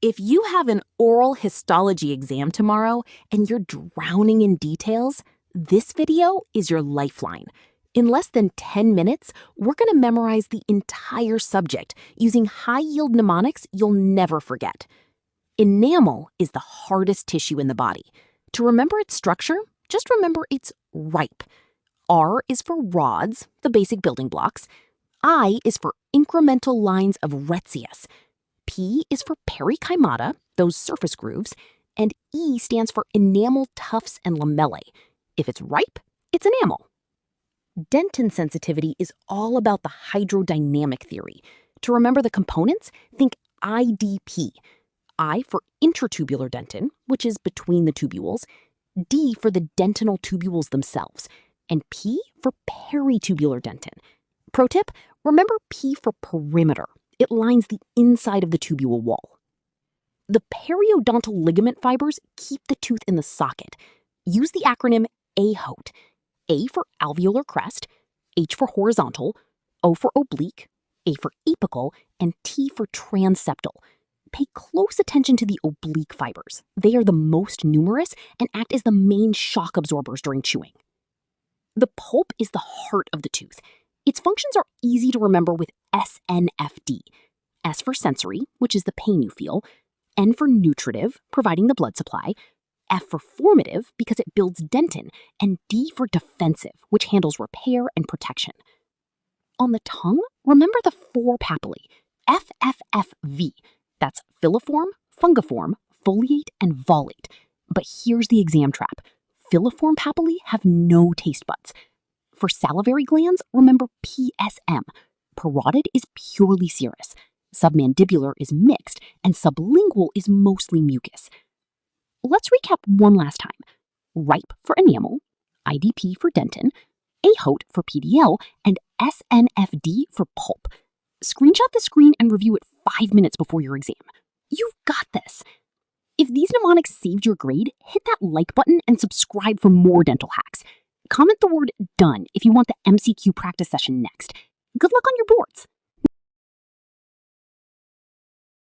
If you have an oral histology exam tomorrow and you're drowning in details, this video is your lifeline. In less than 10 minutes, we're going to memorize the entire subject using high-yield mnemonics you'll never forget. Enamel is the hardest tissue in the body. To remember its structure, just remember it's ripe. R is for rods, the basic building blocks. I is for incremental lines of retzius. P is for perikymata, those surface grooves, and E stands for enamel tufts and lamellae. If it's ripe, it's enamel. Dentin sensitivity is all about the hydrodynamic theory. To remember the components, think IDP. I for intratubular dentin, which is between the tubules, D for the dentinal tubules themselves, and P for peritubular dentin. Pro tip, remember P for perimeter. It lines the inside of the tubule wall. The periodontal ligament fibers keep the tooth in the socket. Use the acronym AHOT. A for alveolar crest, H for horizontal, O for oblique, A for apical, and T for transeptal. Pay close attention to the oblique fibers. They are the most numerous and act as the main shock absorbers during chewing. The pulp is the heart of the tooth. Its functions are easy to remember with SNFD. S for sensory, which is the pain you feel, N for nutritive, providing the blood supply, F for formative, because it builds dentin, and D for defensive, which handles repair and protection. On the tongue, remember the four papillae, FFFV. That's filiform, fungiform, foliate, and volate. But here's the exam trap. Filiform papillae have no taste buds. For salivary glands, remember PSM. Parotid is purely serous. Submandibular is mixed, and sublingual is mostly mucus. Let's recap one last time. Ripe for enamel, IDP for dentin, AHOT for PDL, and SNFD for pulp. Screenshot the screen and review it 5 minutes before your exam. You've got this. If these mnemonics saved your grade, hit that like button and subscribe for more dental hacks. Comment the word DONE if you want the MCQ practice session next. Good luck on your boards.